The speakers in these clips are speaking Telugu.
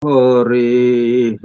హరిః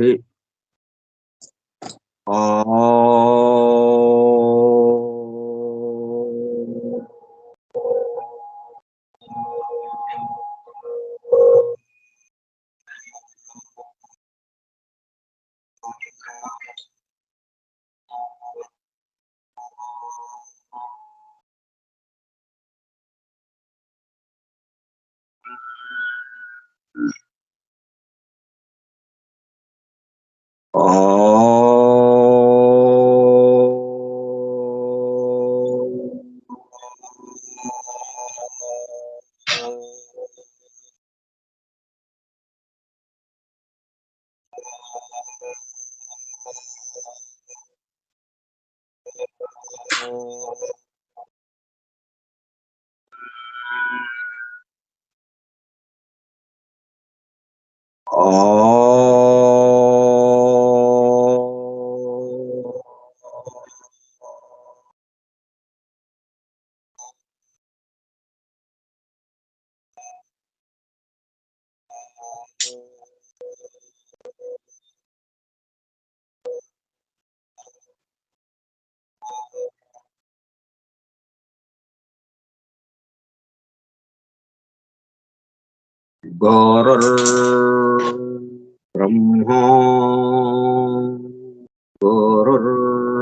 గురుర్బ్రహ్మా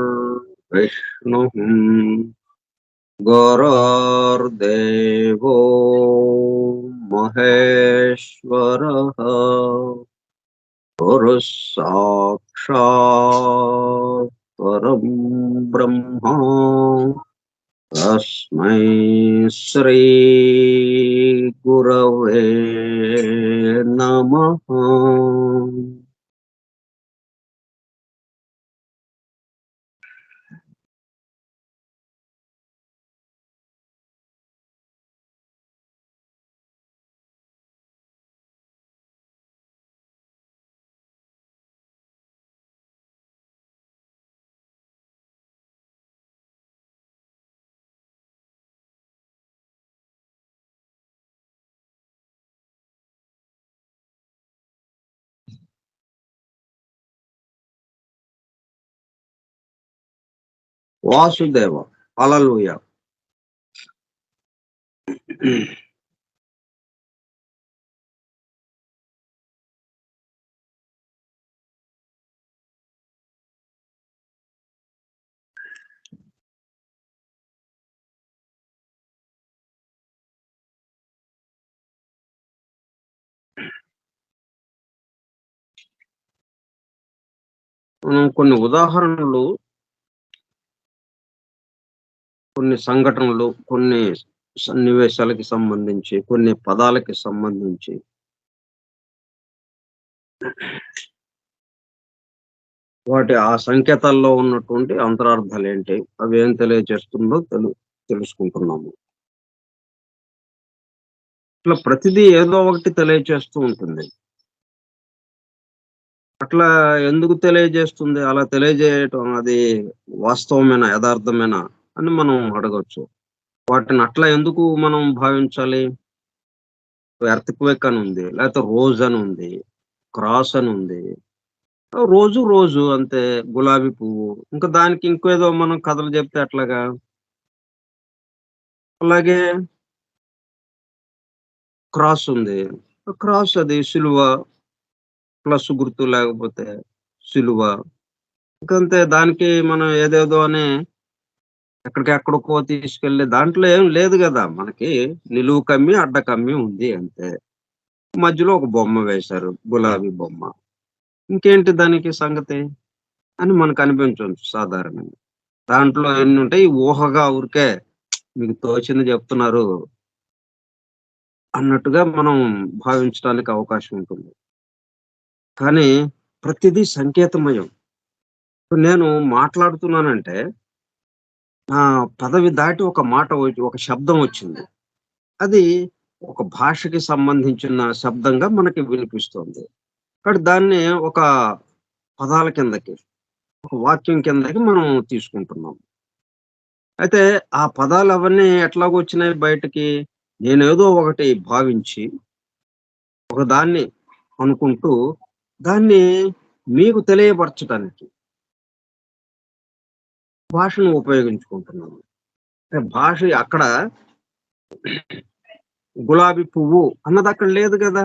గురుర్విష్ణుః గురుర్దేవో మహేశ్వరః గురుః సాక్షాత్ పరం బ్రహ్మ తస్మై శ్రీ గురవే నమః. వాసుదేవ హల్లెలూయా. మనం కొన్ని ఉదాహరణలు, కొన్ని సంఘటనలు, కొన్ని సన్నివేశాలకి సంబంధించి, కొన్ని పదాలకి సంబంధించి వాటి ఆ సంకేతాల్లో ఉన్నటువంటి అంతరార్థాలు ఏంటి, అవి ఏం తెలియజేస్తుందో తెలుసుకుంటున్నాము. ఇట్లా ప్రతిదీ ఏదో ఒకటి తెలియజేస్తూ ఉంటుంది. అట్లా ఎందుకు తెలియజేస్తుంది? అలా తెలియజేయటం అది వాస్తవమేనా, యథార్థమేనా అని మనం అడగొచ్చు. వాటిని అట్లా ఎందుకు మనం భావించాలి? ఎర్త్‌క్వేక్ అని ఉంది, లేకపోతే రోజ్ అని ఉంది, క్రాస్ అని ఉంది. రోజు రోజు అంతే, గులాబీ పువ్వు. ఇంకా దానికి ఇంకేదో మనం కథలు చెప్తే ఎట్లాగా? అలాగే క్రాస్ ఉంది. క్రాస్ అది సిలువ, ప్లస్ గుర్తు లేకపోతే సిలువ. ఇంకంతే, దానికి మనం ఏదేదో అని ఎక్కడికెక్కడికో తీసుకెళ్ళి దాంట్లో ఏం లేదు గదా! మనకి నిలువు కమ్మి, అడ్డ కమ్మి ఉంది అంతే. మధ్యలో ఒక బొమ్మ వేశారు, గులాబీ బొమ్మ. ఇంకేంటి దానికి సంగతి అని మనకు అనిపించొచ్చు సాధారణంగా. దాంట్లో ఎన్నుంటాయి, ఊహగా ఊరికే మీకు తోచింది చెప్తున్నారు అన్నట్టుగా మనం భావించడానికి అవకాశం ఉంటుంది. కానీ ప్రతిదీ సంకేతమయం. నేను మాట్లాడుతున్నానంటే పదవి దాటి ఒక మాట ఒక శబ్దం వచ్చింది. అది ఒక భాషకి సంబంధించిన శబ్దంగా మనకి వినిపిస్తుంది. కాబట్టి దాన్ని ఒక పదాల కిందకి, ఒక వాక్యం కిందకి మనం తీసుకుంటున్నాం. అయితే ఆ పదాలవన్నీ ఎట్లాగొచ్చినాయి బయటకి? నేనేదో ఒకటి భావించి, ఒకదాన్ని అనుకుంటూ దాన్ని మీకు తెలియపరచటానికి భాషను ఉపయోగించుకుంటున్నాము. భాష అక్కడ గులాబీ పువ్వు అన్నది అక్కడ లేదు కదా!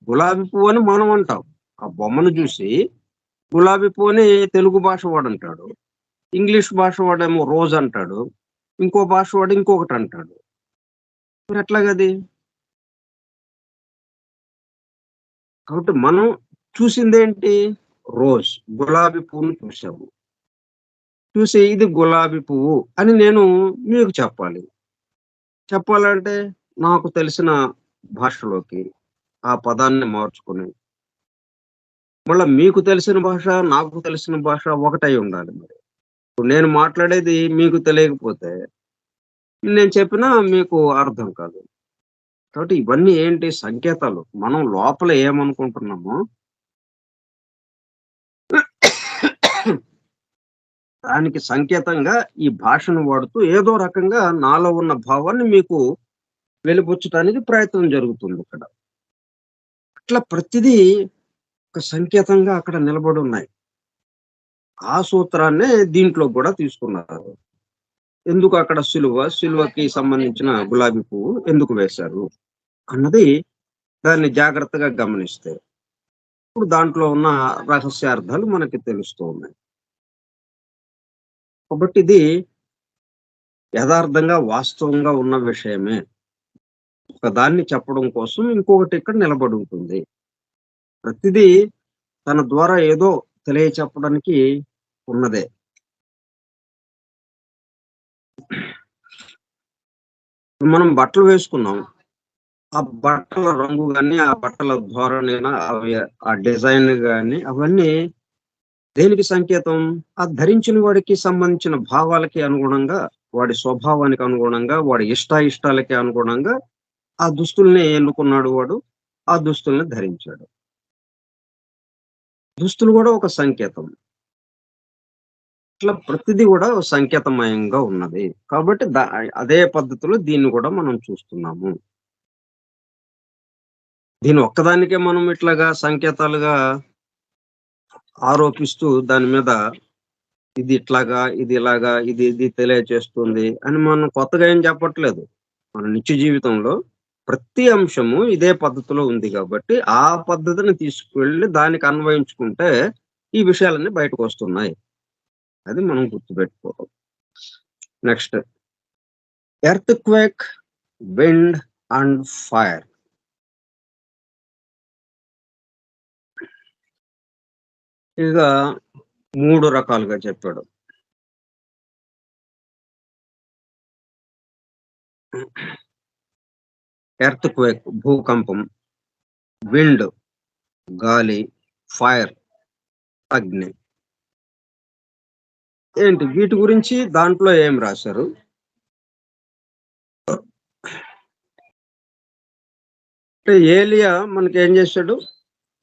గులాబీ పువ్వు అని మనం అంటాం. ఆ బొమ్మను చూసి గులాబీ పువ్వు అని తెలుగు భాష వాడంటాడు. ఇంగ్లీష్ భాష వాడేమో రోజ్ అంటాడు. ఇంకో భాష వాడు ఇంకొకటి అంటాడు. మరి ఎట్లాగది? కాబట్టి మనం చూసిందేంటి? రోజ్ గులాబీ పువ్వును చూసాము. చూసి ఇది గులాబీ పువ్వు అని నేను మీకు చెప్పాలి. చెప్పాలంటే నాకు తెలిసిన భాషలోకి ఆ పదాన్ని మార్చుకొని, మళ్ళా మీకు తెలిసిన భాష, నాకు తెలిసిన భాష ఒకటై ఉండాలి మరి. ఇప్పుడు నేను మాట్లాడేది మీకు తెలియకపోతే, నేను చెప్పినా మీకు అర్థం కాదు. కాబట్టి ఇవన్నీ ఏంటి సంకేతాలు. మనం లోపల ఏమనుకుంటున్నామో దానికి సంకేతంగా ఈ భాషను వాడుతూ ఏదో రకంగా నాలో ఉన్న భావాన్ని మీకు వెలిబుచ్చటానికి ప్రయత్నం జరుగుతుందిక్కడ. అట్లా ప్రతిదీ ఒక సంకేతంగా అక్కడ నిలబడున్నాయి. ఆ సూత్రాన్నే దీంట్లో గూడా తీసుకున్నారు. ఎందుకు అక్కడ సిలువకి సంబంధించిన గులాబీ పువ్వు ఎందుకు వేశారు అన్నది దాన్ని జాగ్రత్తగా గమనిస్తే, ఇప్పుడు దాంట్లో ఉన్న రహస్యార్థాలు మనకి తెలుస్తూ ఉన్నాయి. కాబట్టి ఇది యథార్థంగా, వాస్తవంగా ఉన్న విషయమే. ఒకదాన్ని చెప్పడం కోసం ఇంకొకటి ఇక్కడ నిలబడి ఉంటుంది. ప్రతిదీ తన ద్వారా ఏదో తెలియచెప్పడానికి ఉన్నదే. మనం బట్టలు వేసుకున్నాం. ఆ బట్టల రంగు గాని, ఆ బట్టల ధోరణిన అవి ఆ డిజైన్ గాని అవన్నీ దేనికి సంకేతం? ఆ ధరించిన వాడికి సంబంధించిన భావాలకి అనుగుణంగా, వాడి స్వభావానికి అనుగుణంగా, వాడి ఇష్టాయిష్టాలకి అనుగుణంగా ఆ దుస్తుల్ని ఎన్నుకున్నాడు వాడు. ఆ దుస్తుల్ని ధరించాడు. దుస్తులు గూడా ఒక సంకేతం. ఇట్లా ప్రతిది గూడా సంకేతమయంగా ఉన్నది. కాబట్టి అదే పద్ధతిలో దీన్ని గూడా మనం చూస్తున్నాము. దీని ఒక్కదానికే మనం ఇట్లాగా సంకేతాలుగా ఆరోపిస్తూ దాని మీద ఇది ఇట్లాగా, ఇది ఇలాగా, ఇది ఇది తెలియచేస్తుంది అని మనం కొత్తగా ఏం చెప్పట్లేదు. మన నిత్య జీవితంలో ప్రతి అంశము ఇదే పద్ధతిలో ఉంది గాబట్టి, ఆ పద్ధతిని తీసుకువెళ్ళి దానికి అన్వయించుకుంటే ఈ విషయాలన్నీ బయటకొస్తున్నాయి. అది మనం గుర్తుపెట్టుకోవాలి. Next earthquake, wind and fire. ఇక 3 రకాలుగా చెప్పాడు. ఎర్త్‌క్వేక్ భూకంపం, విండ్ గాలి, ఫైర్ అగ్ని. ఏంటి వీటి గురించి దాంట్లో ఏం రాశారు? అంటే ఏలియా మనకేం చేశాడు?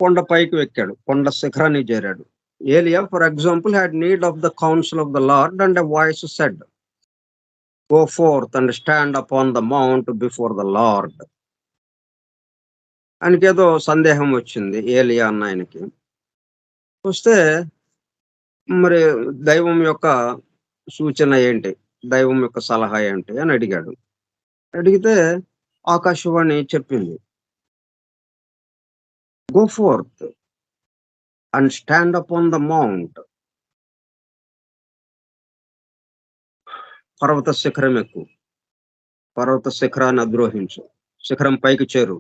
కొండ పైకి ఎక్కాడు. కొండ శిఖరానికి చేరాడు. Elijah for example had need of the council of the lord and a voice said, go forth and stand upon the mount before the lord. ఆయనకేదో సందేహం వచ్చింది ఏలియా అన్న ఆయనకి. వస్తే మరి దైవం యొక్క సూచన ఏంటి? దైవం యొక్క సలహా ఏంటి అని అడిగాడు. అడిగితే ఆకాశవాణి చెప్పింది. Go forth and stand upon the mount. పర్వత శిఖరం ఎక్కు. పర్వత శిఖరాన్ని అధిరోహించు. శిఖరం పైకి చేరు.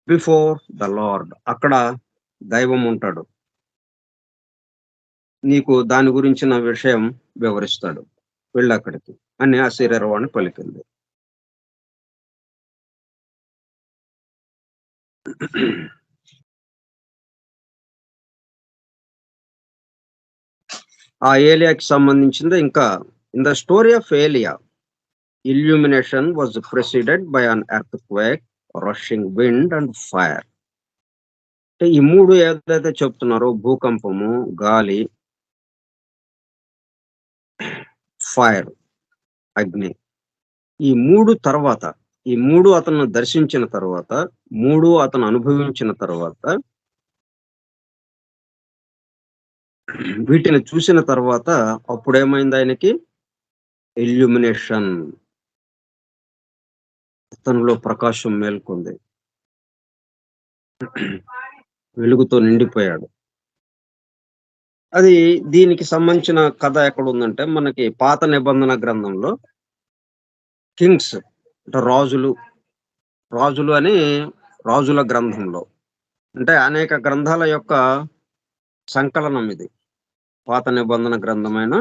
Before the lord. అక్కడ దైవం ఉంటాడు. నీకు దాని గురించిన విషయం వివరిస్తాడు. వెళ్ళక్కడికి అని ఆ శరీరవాణి పలికింది. ఆ ఏలియాకి సంబంధించింది ఇంకా in the story of Elijah, illumination was preceded by an earthquake, rushing wind and fire. అంటే ఈ 3 ఏదైతే చెప్తున్నారో భూకంపము, గాలి, ఫైర్ అగ్ని. ఈ 3 తర్వాత, ఈ 3 అతను దర్శించిన తర్వాత, 3 అతను అనుభవించిన తర్వాత వీటిని చూసిన తర్వాత అప్పుడేమైంది ఆయనకి? ఇల్యూమినేషన్. అతనిలో ప్రకాశం మేల్కొంది. వెలుగుతో నిండిపోయాడు. అది దీనికి సంబంధించిన కథ ఎక్కడుందంటే, మనకి పాత నిబంధన గ్రంథంలో కింగ్స్ అంటే రాజులు, రాజులు అని రాజుల గ్రంథంలో. అంటే అనేక గ్రంథాల యొక్క సంకలనం ఇది. పాత నిబంధన గ్రంథమైన,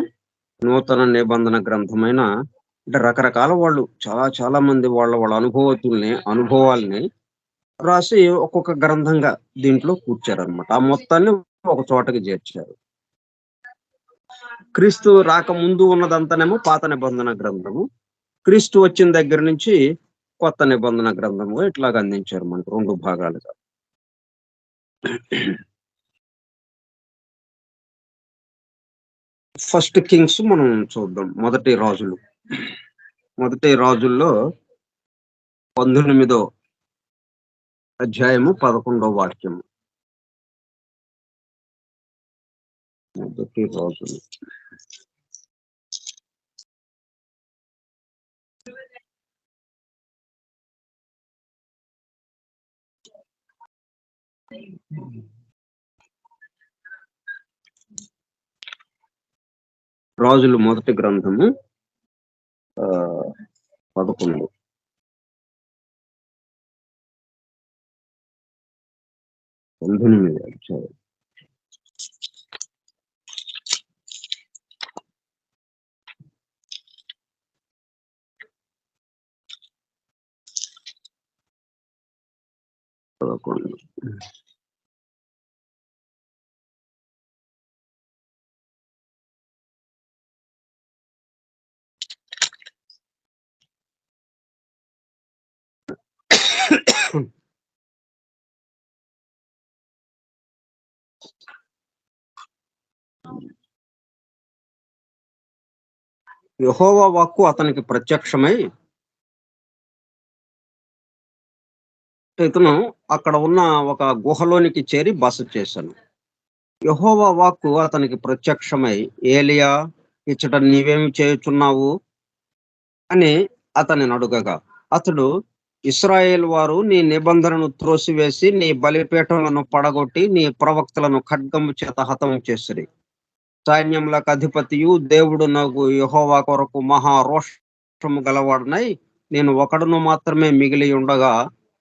నూతన నిబంధన గ్రంథమైన అంటే రకరకాల వాళ్ళు చాలా చాలా మంది వాళ్ళ అనుభవాల్ని రాసి ఒక్కొక్క గ్రంథంగా దీంట్లో కూర్చారనమాట. ఆ మొత్తాన్ని ఒక చోటకి చేర్చారు. క్రీస్తు రాకముందు ఉన్నదంతానేమో పాత నిబంధన గ్రంథము. క్రీస్తు వచ్చిన దగ్గర నుంచి కొత్త నిబంధన గ్రంథము ఇట్లాగ అందించారు మనకు 2 భాగాలుగా. ఫస్ట్ కింగ్స్ మనం చూద్దాం. మొదటి రాజులు. మొదటి రాజుల్లో 18వ అధ్యాయము 11వ వాక్యము. మొదటి రాజులు. రాజులు మొదటి గ్రంథము 11. 18 అధ్యాయం. యెహోవా వాక్కు అతనికి ప్రత్యక్షమై, ఇతను అక్కడ ఉన్న ఒక గుహలోనికి చేరి బస చేశాను. యెహోవా వాక్కు అతనికి ప్రత్యక్షమై, ఏలియా, ఇచ్చట నీవేమి చేయుచున్నావు అని అతనిని అడుగగా, అతడు, ఇశ్రాయేలు వారు నీ నిబంధనను త్రోసివేసి నీ బలిపీఠములను పడగొట్టి నీ ప్రవక్తలను ఖడ్గము చేత హతము చేసిరి. సైన్యములకు అధిపతియు దేవుడునగు యెహోవా కొరకు మహా రోషము గలవాడనై నేను ఒకడును మాత్రమే మిగిలి ఉండగా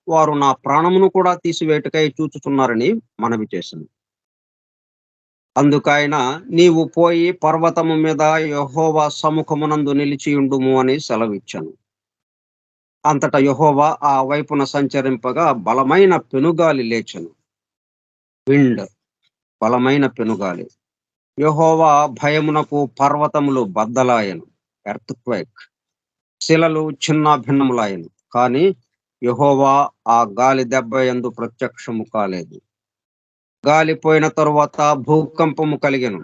వారు నా ప్రాణమును కూడా తీసివేయుటకై చూచుచున్నారని మనవి చేసింది. అందుకైన నీవు పోయి పర్వతము మీద యెహోవా సముఖమునందు నిలిచియుండుము అని సెలవిచ్చాను. అంతటా యెహోవా ఆ వైపున సంచరింపగా బలమైన పెనుగాలి లేచెను. విండ్, బలమైన పెనుగాలి. యెహోవా భయమునకు పర్వతములు బద్దలాయెను, ఎర్త్‌క్వేక్. శిలలు చిన్నాభిన్నములాయెను. కానీ యెహోవా ఆ గాలి దెబ్బ యందు ప్రత్యక్షము కాలేదు. గాలి పోయిన తరువాత భూకంపము కలిగెను.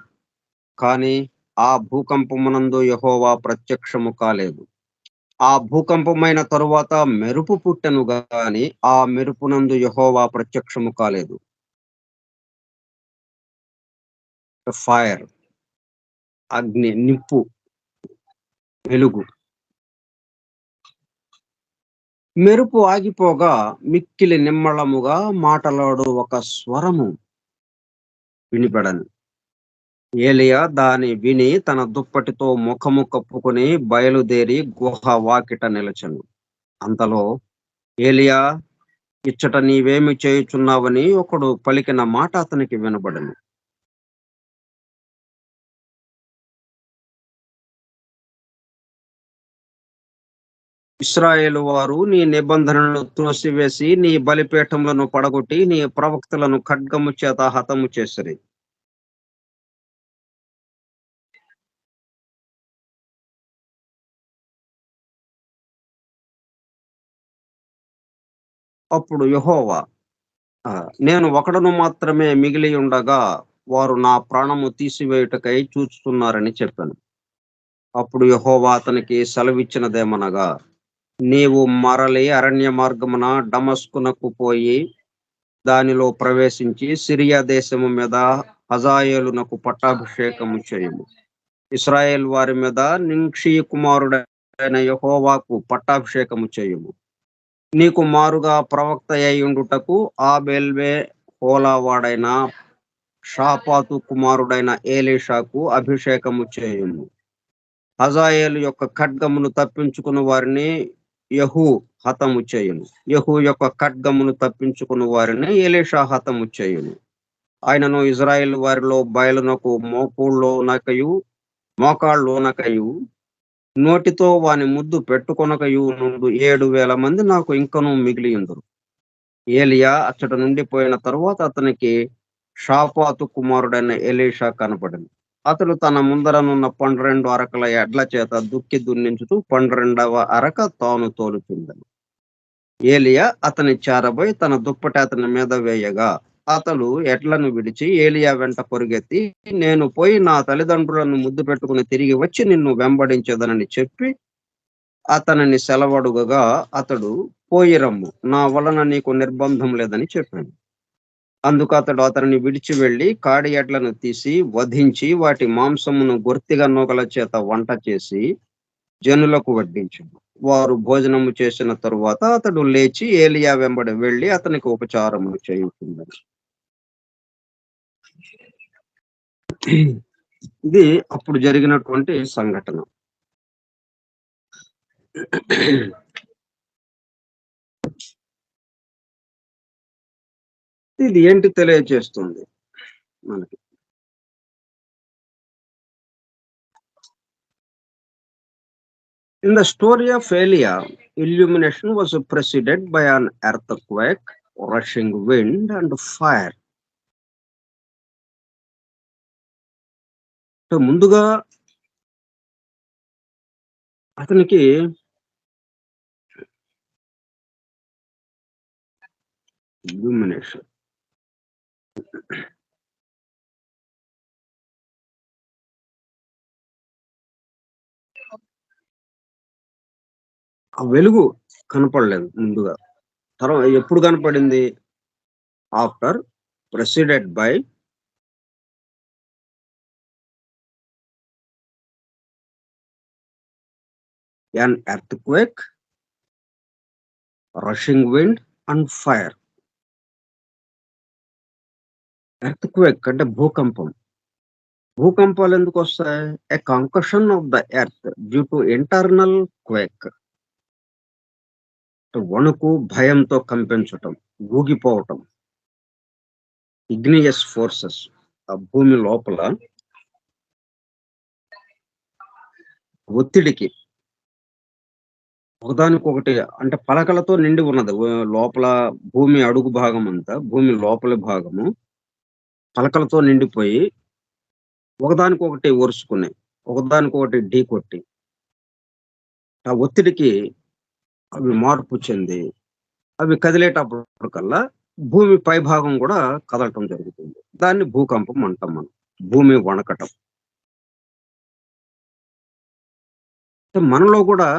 కానీ ఆ భూకంపమునందు యెహోవా ప్రత్యక్షము కాలేదు. ఆ భూకంపమైన తరువాత మెరుపు పుట్టెను గాని ఆ మెరుపునందు యెహోవా ప్రత్యక్షము కాలేదు. ఫైర్, అగ్ని, నిప్పు, వెలుగు. మెరుపు ఆగిపోగా మిక్కిలి నిమ్మళముగా మాటలాడు ఒక స్వరము వినిపడను. ఏలియా దాని విని తన దుప్పటితో ముఖము కప్పుకొని బయలుదేరి గుహ వాకిట నిలచెను. అంతలో ఏలియా, ఇచ్చట నీవేమి చేయుచున్నావని ఒకడు పలికిన మాట అతనికి వినబడెను. ఇశ్రాయేలు వారు నీ నిబంధనలను త్రోసివేసి నీ బలిపీఠములను పడగొట్టి నీ ప్రవక్తలను ఖడ్గము చేత హతము చేసిరి. అప్పుడు యెహోవా, నేను ఒకడును మాత్రమే మిగిలి ఉండగా వారు నా ప్రాణము తీసివేయుటకై చూచుతున్నారని చెప్పాను. అప్పుడు యెహోవా అతనికి సెలవిచ్చినదేమనగా, నీవు మరలి అరణ్య మార్గమున డమస్కునకు పోయి దానిలో ప్రవేశించి సిరియా దేశము మీద హజాయేలునకు పట్టాభిషేకము చేయుము. ఇశ్రాయేల్ వారి మీద నింక్షీ కుమారుడైన యెహోవాకు పట్టాభిషేకము చేయుము. నీకు మారుగా ప్రవక్త అయ్యుండుటకు ఆబేల్వే హోలావాడైన షాపాతు కుమారుడైన ఏలీషాకు అభిషేకము చేయుము. హజాయేలు యొక్క ఖడ్గమును తప్పించుకుని వారిని యెహూ హతము చేయును. యెహూ యొక్క ఖడ్గమును తప్పించుకుని వారిని ఎలీషా హతము చేయును. ఆయనను ఇజ్రాయేల్ వారిలో బయలునకు మోకాళ్ళోనకయు నోటితో వాని ముద్దు పెట్టుకొనకయు నుండు 7,000 మంది నాకు ఇంకనూ మిగిలియుందురు. ఏలియా అచ్చట నుండి పోయిన తరువాత అతనికి షాపాతు కుమారుడైన ఎలీషా కనపడింది. అతడు తన ముందరనున్న 12 అరకల ఎడ్ల చేత దుక్కి దున్నించుతూ 12వ అరక తాను తోలుచుండెను. ఏలియా అతని చేరబోయి తన దుప్పటి అతని మీద వేయగా అతడు ఎడ్లను విడిచి ఏలియా వెంట పొరుగెత్తి, నేను పోయి నా తల్లిదండ్రులను ముద్దు పెట్టుకుని తిరిగి వచ్చి నిన్ను వెంబడించదనని చెప్పి అతనిని సెలవడుగగా అతడు, పోయి రమ్ము, నా వలన నీకు నిర్బంధం లేదని చెప్పాను. అందుకు అతడు అతనిని విడిచి వెళ్లి కాడి ఎడ్లను తీసి వధించి వాటి మాంసమును గొర్తిగా నూకల చేత వంట చేసి జనులకు వడ్డించాడు. వారు భోజనము చేసిన తరువాత అతడు లేచి ఏలియా వెంబడి వెళ్లి అతనికి ఉపచారము చేయుచుండెను. ఇది అప్పుడు జరిగినటువంటి సంఘటన. ఇది ఏంటి తెలియజేస్తుంది మనకి? In the story of Elia, illumination was preceded by an earthquake, rushing wind and fire. ముందుగా అతనికి ఇల్యూమినేషన్, ఆ వెలుగు కనపడలేదు ముందుగా. తర్వాత ఎప్పుడు కనపడింది? After preceded by an earthquake, rushing wind and fire. Earthquake అంటే భూకంపం. భూకంపాలు ఎందుకు వస్తాయి? A concussion of the earth due to internal quake. వణుకు, భయంతో కంపించటం, ఊగిపోవటం. ఇగ్నియస్ ఫోర్సెస్, ఆ భూమి లోపల ఒత్తిడికి ఒకదానికొకటి అంటే పలకలతో నిండి ఉన్నది. లోపల భూమి అడుగు భాగం అంతా, భూమి లోపలి భాగము పలకలతో నిండిపోయి ఒకదానికొకటి ఒరుసుకుని, ఒకదానికొకటి ఢీ కొట్టి, ఆ ఒత్తిడికి అవి మార్పు చెంది అవి కదిలేటప్పుడు కల్లా భూమి పై భాగం కూడా కదలటం జరుగుతుంది. దాన్ని భూకంపం అంటాం మనం. భూమి వణకటం. మనలో కూడా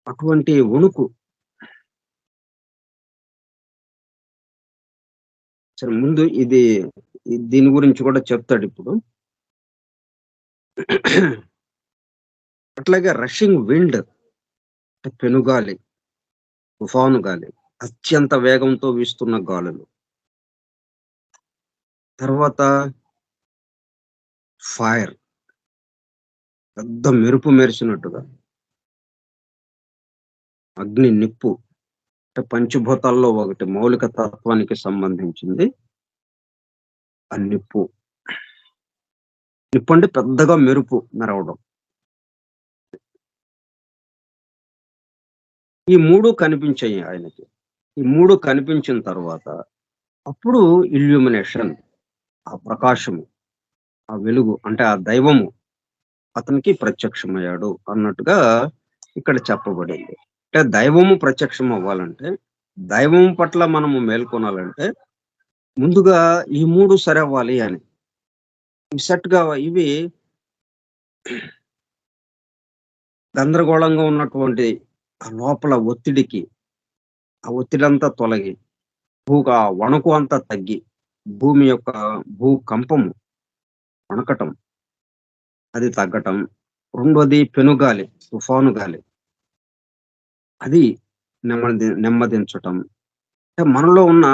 అటువంటి వణుకు. సరే, ముందు దీని గురించి కూడా చెప్తాడు ఇప్పుడు. అట్లాగే రషింగ్ విండ్, పెనుగాలి, తుఫాను గాలి, అత్యంత వేగంతో వీస్తున్న గాలులు. తర్వాత ఫైర్, పెద్ద మెరుపు మెరిసినట్టుగా. అగ్ని, నిప్పు. అంటే పంచభూతాల్లో ఒకటి, మౌలిక తత్వానికి సంబంధించింది ఆ నిప్పు. నిప్పు అంటే పెద్దగా మెరుపు మెరవడం. ఈ మూడు కనిపించాయి ఆయనకి. ఈ మూడు కనిపించిన తర్వాత అప్పుడు ఇల్యూమినేషన్, ఆ ప్రకాశము, ఆ వెలుగు అంటే ఆ దైవము అతనికి ప్రత్యక్షమయ్యాడు అన్నట్టుగా ఇక్కడ చెప్పబడింది. అంటే దైవము ప్రత్యక్షం అవ్వాలంటే, దైవం పట్ల మనము మేల్కొనాలంటే ముందుగా ఈ మూడు సరవ్వాలి అని. సెట్గా ఇవి గందరగోళంగా ఉన్నటువంటి ఆ లోపల ఒత్తిడికి, ఆ ఒత్తిడంతా తొలగి, వణుకు అంతా తగ్గి, భూమి యొక్క భూకంపము వణకటం, అది తగ్గటం. రెండోది పెనుగాలి, తుఫాను గాలి. అది నెమ్మదించటం. అంటే మనలో ఉన్న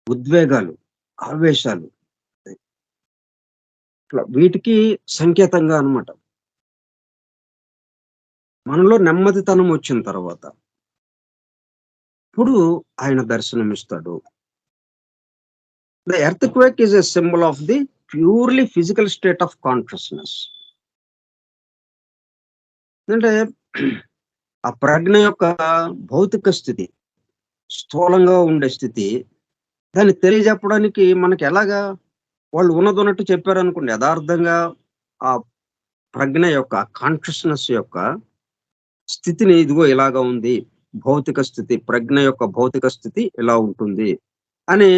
ఉద్వేగాలు, ఆవేశాలు ఇట్లా వీటికి సంకేతంగా అన్నమాట. మనలో నెమ్మదితనం వచ్చిన తర్వాత, ఇప్పుడు ఆయన దర్శనమిస్తాడు. The earthquake is a symbol of the purely physical state of consciousness. అంటే ఆ ప్రజ్ఞ యొక్క భౌతిక స్థితి, స్థూలంగా ఉండే స్థితి, దాన్ని తెలియజెప్పడానికి మనకి ఎలాగా వాళ్ళు ఉన్నదున్నట్టు చెప్పారనుకోండి. యథార్థంగా ఆ ప్రజ్ఞ యొక్క కాన్షియస్‌నెస్ యొక్క స్థితిని ఇదిగో ఇలాగా ఉంది. భౌతిక స్థితి, ప్రజ్ఞ యొక్క భౌతిక స్థితి ఇలా ఉంటుంది అని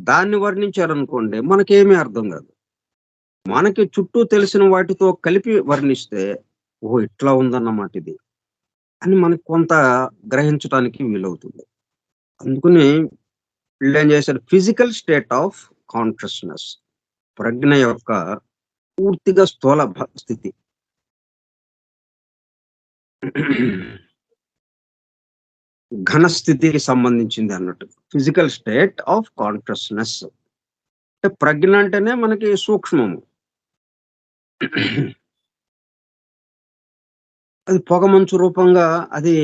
దాన్ని వర్ణించారనుకోండి, మనకేమీ అర్థం కాదు. మనకి చుట్టూ తెలిసిన వాటితో కలిపి వర్ణిస్తే, ఓహో! ఇట్లా ఉందన్నమాట ఇది అని మనకు కొంత గ్రహించటానికి వీలవుతుంది. అందుకని వీళ్ళేం చేశారు, ఫిజికల్ స్టేట్ ఆఫ్ కాన్షియస్‌నెస్, ప్రజ్ఞ యొక్క పూర్తిగా స్థూల స్థితి. ఘన స్థితికి సంబంధించింది అన్నట్టు. Physical state of consciousness. అంటే ప్రజ్ఞ అంటేనే మనకి సూక్ష్మము. అది పొగమంచు రూపంగా అది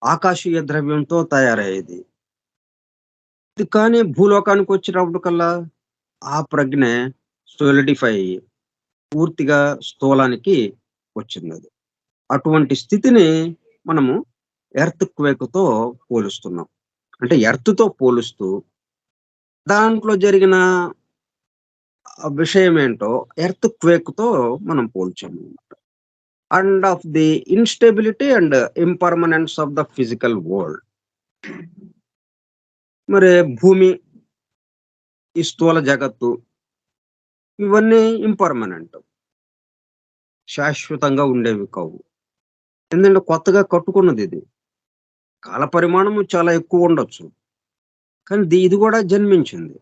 ఆకాశీయ ద్రవ్యంతో తయారయ్యేది. ఇది కానీ భూలోకానికి వచ్చేటప్పటికల్లా ఆ ప్రజ్ఞ సోలిడిఫై అయ్యి పూర్తిగా స్థూలానికి వచ్చిందది. అటువంటి స్థితిని మనము ఎర్త్‌క్వేక్‌తో పోలుస్తున్నాం. అంటే ఎర్త్‌తో పోలుస్తూ దాంట్లో జరిగిన విషయమేంటో ఎర్త్‌క్వేక్‌తో మనం పోల్చామన్నమాట. And of the instability and impermanence of the physical world. మరి భూమి, ఈ స్థూల జగత్తు ఇవన్నీ ఇంపర్మనెంట్. శాశ్వతంగా ఉండేవి కావు. ఎందుకంటే కొత్తగా కట్టుకున్నదిది. కాల పరిమాణము చాలా ఎక్కువుండొచ్చు. కానీ ఇది గూడా జన్మించింది.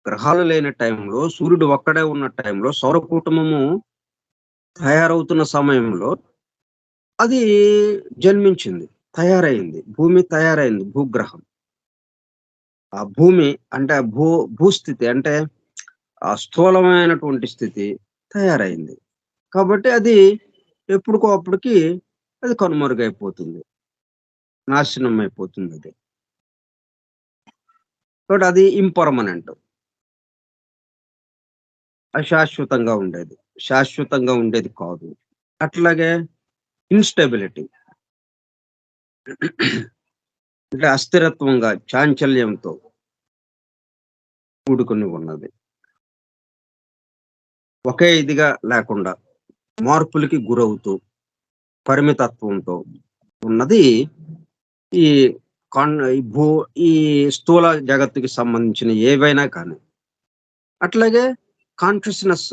గ్రహాలు లేని టైంలో, సూర్యుడు ఒక్కడే ఉన్న టైంలో, సౌర కుటుంబము తయారవుతున్న సమయంలో అది జన్మించింది. తయారైంది. భూమి తయారైంది. భూగ్రహం. ఆ భూమి అంటే భూస్థితి అంటే ఆ స్థూలమైనటువంటి స్థితి తయారైంది. కాబట్టి అది ఎప్పుడుకో అప్పటికి అది కనుమరుగైపోతుంది. నాశనం అయిపోతుందది. కాబట్టి అది ఇంపర్మనెంట్. అశాశ్వతంగా ఉండేది. శాశ్వతంగా ఉండేది కాదు. అట్లాగే ఇన్‌స్టెబిలిటీ అంటే అస్థిరత్వంగా, చాంచల్యంతో కూడుకొని ఉన్నది. ఒకే ఇదిగా లేకుండా మార్పులకి గురవుతూ, పరిమితత్వంతో ఉన్నది ఈ ఈ ఈ స్థూల జగత్తుకి సంబంధించిన ఏవైనా కానీ. అట్లాగే కాన్షియస్‌నెస్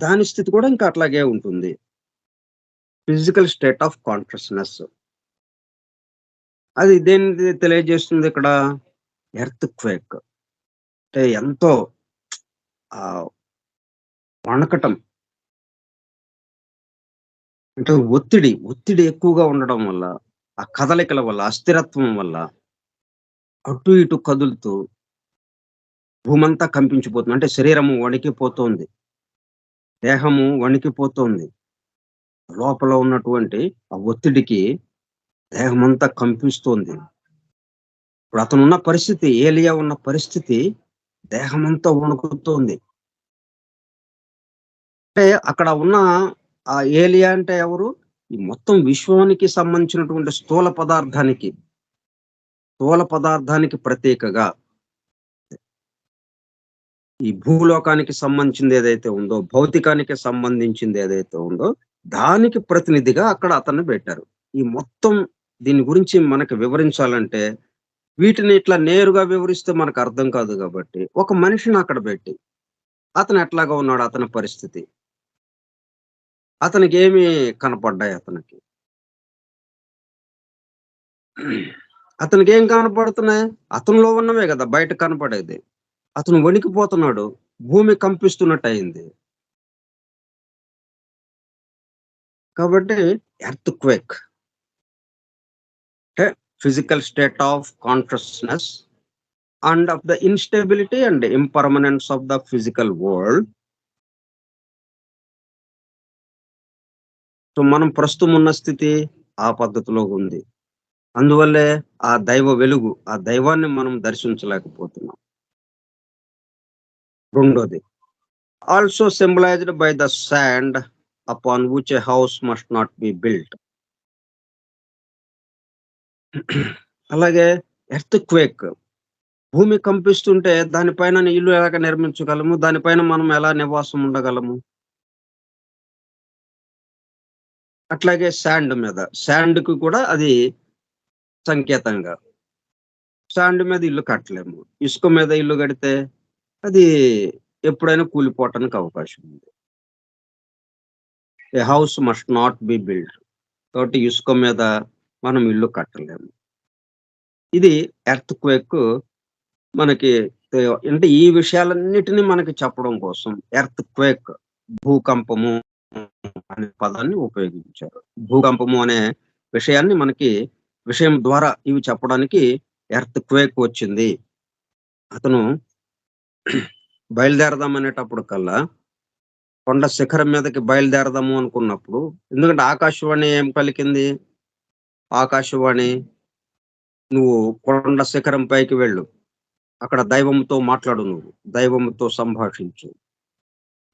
దాని స్థితి కూడా ఇంకా అట్లాగే ఉంటుంది. Physical state of consciousness. అది దేన్ని తెలియజేస్తుందిక్కడ? ఎర్త్‌క్వేక్. అంటే ఎంతో ఆహ్, వణకటం. అంటే ఒత్తిడి ఎక్కువగా ఉండడం వల్ల, ఆ కదలికల వల్ల, అస్థిరత్వం వల్ల అటు ఇటు కదులుతూ భూమంతా కంపించిపోతుంది. అంటే శరీరము వణికిపోతోంది. దేహము వణికిపోతోంది. లోపల ఉన్నటువంటి ఆ ఒత్తిడికి దేహమంతా కంపిస్తోంది. ఇప్పుడు అతనున్న పరిస్థితి, ఏలియా ఉన్న పరిస్థితి దేహమంతా వణుకుతోంది. అంటే అక్కడ ఉన్న ఆ ఏలియా అంటే ఎవరు? ఈ మొత్తం విశ్వానికి సంబంధించినటువంటి స్థూల పదార్థానికి ప్రతీకగా ఈ భూలోకానికి సంబంధించింది ఏదైతే ఉందో, భౌతికానికి సంబంధించింది ఏదైతే ఉందో, దానికి ప్రతినిధిగా అక్కడ అతన్ని పెట్టారు. ఈ మొత్తం దీని గురించి మనకు వివరించాలంటే, వీటిని ఇట్లా నేరుగా వివరిస్తే మనకు అర్థం కాదు గాబట్టి, ఒక మనిషిని అక్కడ పెట్టి, అతను ఎట్లాగా ఉన్నాడు అతని పరిస్థితి? అతనికేమి కనపడ్డాయి అతనికి? అతనికేం కనపడుతున్నాయి? అతనిలో ఉన్నవే గదా! బయట కనపడేది. అతను వణికిపోతున్నాడు. భూమి కంపిస్తున్నట్టు అయింది. కాబట్టి ఎర్త్‌క్వేక్ అంటే physical state of consciousness and of the instability and impermanence of the physical world. So, మనం ప్రస్తుతం ఉన్న స్థితి ఆ పద్ధతిలో ఉంది. అందువల్లే ఆ దైవ వెలుగు, ఆ దైవాన్ని మనం దర్శించలేకపోతున్నాం. రెండోది, also symbolised by the sand upon which a house must not be built. అలాగే ఎర్త్‌క్వేక్ భూమి కంపిస్తుంటే దానిపైన ఇల్లు ఎలాగ నిర్మించగలము? దానిపైన మనం ఎలా నివాసం ఉండగలము? అట్లాగే శాండ్ మీద. శాండ్‌కి కూడా అది సంకేతంగా. శాండ్ మీద ఇల్లు కట్టలేము. ఇసుక మీద ఇల్లు కడితే అది ఎప్పుడైనా కూలిపోవటానికి అవకాశం ఉంది. A house must not be built. కాబట్టి ఇసుక మీద మనం ఇల్లు కట్టలేము. ఇది ఎర్త్‌క్వేక్ మనకి అంటే ఈ విషయాలన్నిటిని మనకి చెప్పడం కోసం ఎర్త్‌క్వేక్ భూకంపము అనే పదాన్ని ఉపయోగించారు. భూకంపము అనే విషయాన్ని మనకి విషయం ద్వారా ఇవి చెప్పడానికి ఎర్త్‌క్వేక్ వచ్చింది. అతను బయలుదేరదాం అనేటప్పుడు కల్లా కొండ శిఖరం మీదకి బయలుదేరదాము అనుకున్నప్పుడు ఎందుకంటే ఆకాశవాణి ఏం పలికింది? ఆకాశవాణి "నువ్వు కొండ శిఖరం పైకి వెళ్ళు. అక్కడ దైవంతో మాట్లాడు నువ్వు. దైవంతో సంభాషించు.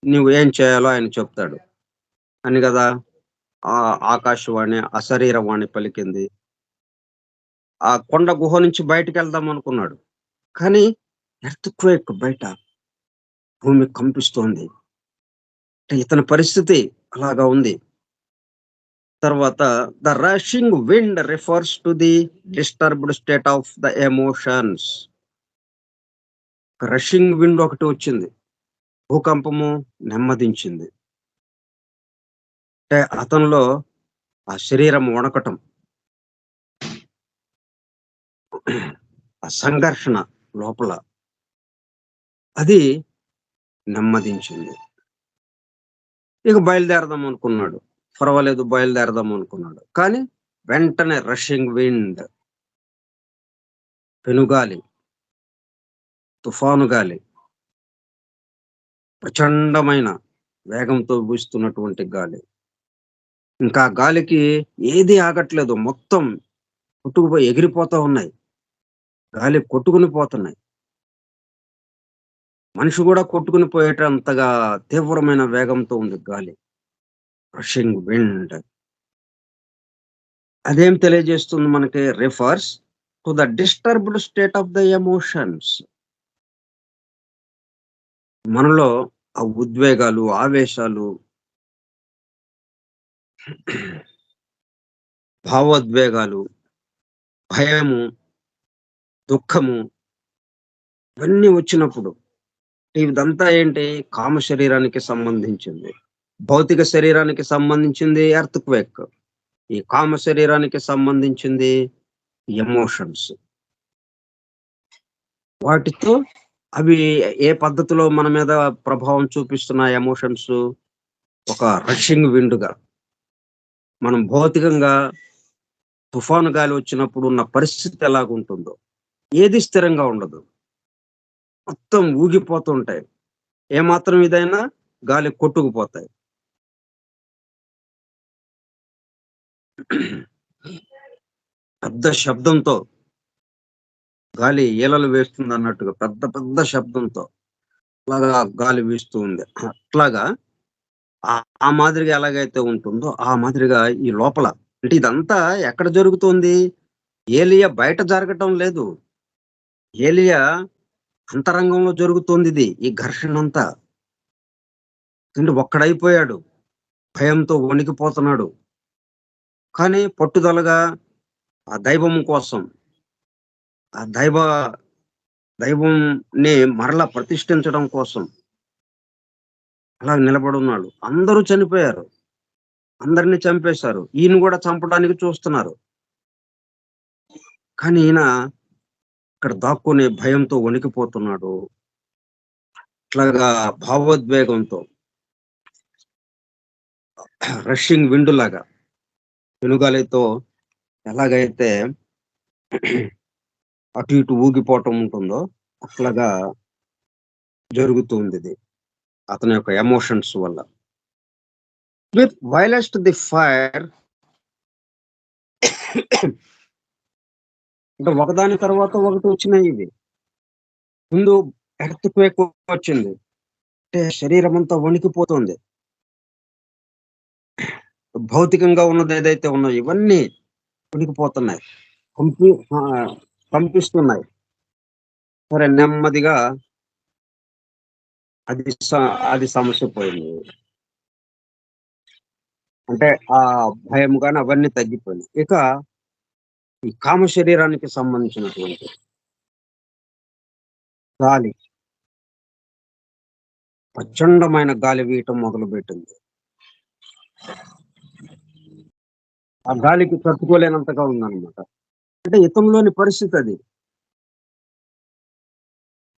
నువ్వు ఏం చేయాలో ఆయన చెప్తాడు" అని గదా! ఆకాశవాణి అశరీరవాణి పలికింది. ఆ కొండ గుహ నుంచి బయటికెళ్దాం అనుకున్నాడు. కానీ ఎర్త్‌క్వేక్ బయట భూమి కంపిస్తోంది. అంటే ఇతని పరిస్థితి అలాగా ఉంది. తర్వాత the rushing wind refers to the disturbed state of the emotions. Rushing wind ఒకటి వచ్చింది. భూకంపము నెమ్మదించింది. అంటే అతనిలో ఆ శరీరం వణకటం, ఆ సంఘర్షణ లోపల అది నెమ్మదించింది. ఇక బయలుదేరదాం అనుకున్నాడు. పర్వాలేదు బయలుదేరదాం అనుకున్నాడు. కానీ వెంటనే రషింగ్ విండ్ పెనుగాలి, తుఫాను గాలి, ప్రచండమైన వేగంతో వీస్తున్నటువంటి గాలి. ఇంకా గాలికి ఏది ఆగట్లేదు. మొత్తం కొట్టుకుపోయి ఎగిరిపోతా ఉన్నాయి. గాలి కొట్టుకుని పోతున్నాయి. మనిషి గూడా కొట్టుకుని పోయేటంతగా తీవ్రమైన వేగంతో ఉంది గాలి. Rushing wind. అదేం తెలియజేస్తుంది మనకి? Refers to the disturbed state of the emotions. మనలో ఆ ఉద్వేగాలు, ఆవేశాలు, భావోద్వేగాలు, భయము, దుఃఖము ఇవన్నీ వచ్చినప్పుడు ఇదంతా ఏంటి? కామ శరీరానికి సంబంధించింది. భౌతిక శరీరానికి సంబంధించింది ఎర్త్‌క్వేక్. ఈ కామ శరీరానికి సంబంధించింది ఎమోషన్స్. వాటితో అవి ఏ పద్ధతిలో మన మీద ప్రభావం చూపిస్తున్నాయి ఎమోషన్స్? ఒక రషింగ్ విండ్‌గా. మనం భౌతికంగా తుఫాను గాలి వచ్చినప్పుడు ఉన్న పరిస్థితి ఎలాగుంటుందో, ఏది స్థిరంగా ఉండదు. మొత్తం ఊగిపోతుంటాయి. ఏమాత్రం ఇదైనా గాలి కొట్టుకుపోతాయి. పెద్ద శబ్దంతో గాలి ఈలలు వేస్తుందన్నట్టుగా పెద్ద పెద్ద శబ్దంతో అలాగా గాలి వీస్తూ ఉంది. అట్లాగా ఆ మాదిరిగా ఎలాగైతే ఉంటుందో, ఆ మాదిరిగా ఈ లోపల అంటే ఇదంతా ఎక్కడ జరుగుతోంది? ఏలియా బయట జరగటం లేదు. ఏలియా అంతరంగంలో జరుగుతోందిది. ఈ ఘర్షణంతా. అంటే ఒక్కడైపోయాడు. భయంతో వణికిపోతున్నాడు. కానీ పట్టుదలగా ఆ దైవం కోసం, ఆ దైవంని మరలా ప్రతిష్ఠించడం కోసం అలా నిలబడున్నాడు. అందరూ చనిపోయారు. అందరిని చంపేశారు. ఈయన గూడా చంపడానికి చూస్తున్నారు. కానీ ఈయన ఇక్కడ దాక్కుని భయంతో వణికిపోతున్నాడు. అట్లాగా భావోద్వేగంతో రష్యింగ్ విండ్ లాగా పెనుగాలితో ఎలాగైతే అటు ఇటు ఊగిపోవటం ఉంటుందో అట్లాగా జరుగుతుంది ఇది అతని యొక్క ఎమోషన్స్ వల్ల. విత్ వైలెస్ట్ ది ఫైర్ అంటే ఒకదాని తర్వాత ఒకటి వచ్చినాయి ఇవి. ముందు ఎర్త్ క్వేక్ వచ్చింది, అంటే శరీరం అంతా వణికిపోతుంది. భౌతికంగా ఉన్నది ఏదైతే ఉన్నాయో ఇవన్నీ వణికిపోతున్నాయి, కంపిస్తున్నాయి. సరే నెమ్మదిగా అది సమస్య పోయింది. అంటే ఆ భయం కానీ అవన్నీ తగ్గిపోయినాయి. ఇక ఈ కామ శరీరానికి సంబంధించినటువంటి గాలి, ప్రచండమైన గాలి వీయటం మొదలుపెట్టింది. ఆ గాలికి తట్టుకోలేనంతగా ఉందన్నమాట. అంటే ఇతంలోని పరిస్థితి అది.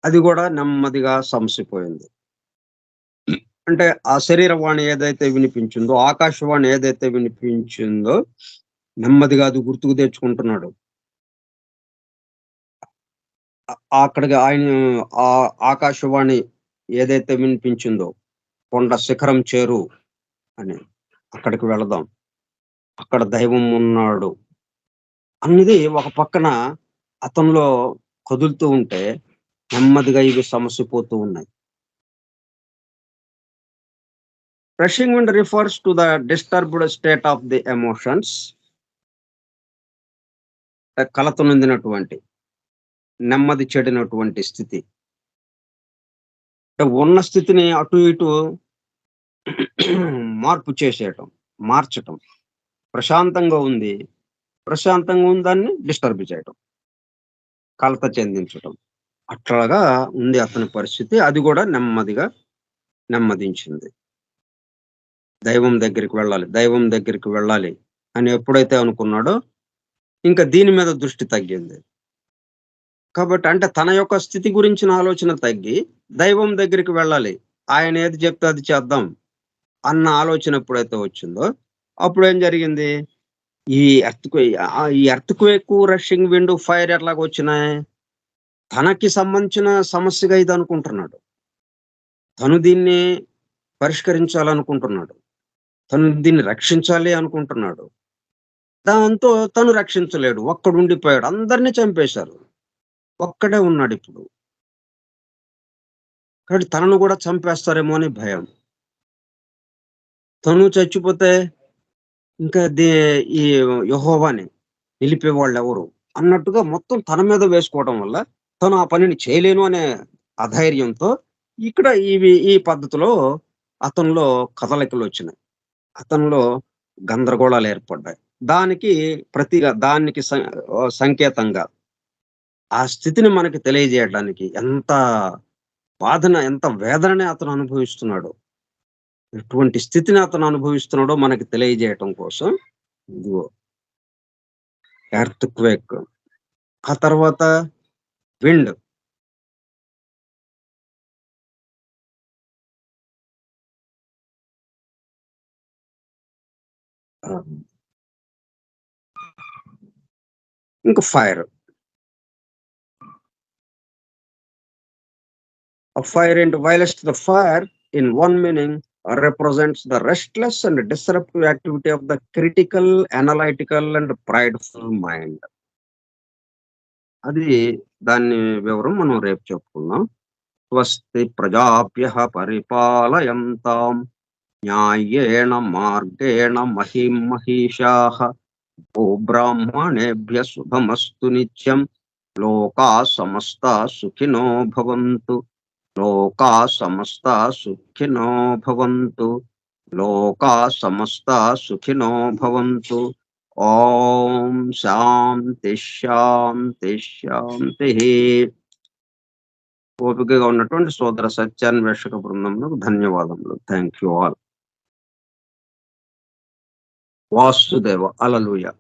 అది కూడా నెమ్మదిగా సమసిపోయింది. అంటే ఆ శరీరవాణి ఏదైతే వినిపించిందో, ఆకాశవాణి ఏదైతే వినిపించిందో నెమ్మదిగా అది గుర్తుకు తెచ్చుకుంటున్నాడు. అక్కడికి ఆయన ఆ ఆకాశవాణి ఏదైతే వినిపించిందో, కొండ శిఖరం చేరు అని, అక్కడికి వెళదాం, అక్కడ దైవం ఉన్నాడు అన్నది ఒక పక్కన అతనిలో కదులుతూ ఉంటే నెమ్మదిగా ఇవి సమసిపోతూ ఉన్నాయి. Rushing wind refers to the disturbed state of the emotions. కలత నొందినటువంటి, నెమ్మది చెడినటువంటి స్థితి. ఉన్న స్థితిని అటు ఇటు మార్చటం. ప్రశాంతంగా ఉందాన్ని డిస్టర్బ్ చేయటం, కలత చెందించటం. అట్లాగా ఉంది అతని పరిస్థితి. అది కూడా నెమ్మదించింది. దైవం దగ్గరికి వెళ్ళాలి అని ఎప్పుడైతే అనుకున్నాడో ఇంకా దీని మీద దృష్టి తగ్గింది. కాబట్టి అంటే తన యొక్క స్థితి గురించిన ఆలోచన తగ్గి దైవం దగ్గరికి వెళ్ళాలి, ఆయన ఏది చెప్తే అది చేద్దాం అన్న ఆలోచన ఎప్పుడైతే వచ్చిందో అప్పుడు ఏం జరిగింది? ఈ ఎర్త్క్వేక్, రషింగ్ విండ్, ఫైర్ ఎట్లాగొచ్చినాయి? తనకి సంబంధించిన సమస్యగా ఇది అనుకుంటున్నాడు. తను దీన్ని పరిష్కరించాలనుకుంటున్నాడు, తను దీన్ని రక్షించాలి అనుకుంటున్నాడు. దాంతో తను రక్షించలేడు, ఒక్కడుండిపోయాడు. అందరినీ చంపేశారు, ఒక్కడే ఉన్నాడు ఇప్పుడు. కాబట్టి తనను కూడా చంపేస్తారేమో అని భయం. తను చచ్చిపోతే ఇంకా ఈ యెహోవాని నిలిపేవాళ్ళు ఎవరు అన్నట్టుగా మొత్తం తన మీద వేసుకోవడం వల్ల తను ఆ పనిని చేయలేను అనే అధైర్యంతో ఇక్కడ ఈ పద్ధతిలో అతనిలో కదలికలు వచ్చినాయి, అతనిలో గందరగోళాలు ఏర్పడ్డాయి. దానికి సంకేతంగా ఆ స్థితిని మనకి తెలియజేయడానికి ఎంత వేదనని అతను అనుభవిస్తున్నాడో, ఎటువంటి స్థితిని అతను అనుభవిస్తున్నాడో మనకి తెలియజేయటం కోసం ఇదిగో ఎర్త్క్వేక్, ఆ తర్వాత విండ్. ఇంకా fire. A fire and violence to the fire in one meaning represents the restless and disruptive activity of the critical, analytical and prideful mind. అది దాన్ని వివరం మనం రేపు చెప్పుకుందాం. స్వస్తి ప్రజాభ్యః పరిపాలయంతాం న్యాయేణ మార్గేణ మహిం మహిషాః గోబ్రాహ్మణేభ్యః శుభమస్తు నిత్యం. లోకా సమస్తా సుఖినో భవంతు. లోకా సమస్తా సుఖినో భవంతు. లోకా సమస్తా సుఖినో భవంతు. ఓం శాంతి శాంతి శాంతి. ఓపికగా ఉన్నటువంటి సోదర సత్యాన్వేషక బృందంలో ధన్యవాదములు. Thank you all. Vasudeva. Hallelujah.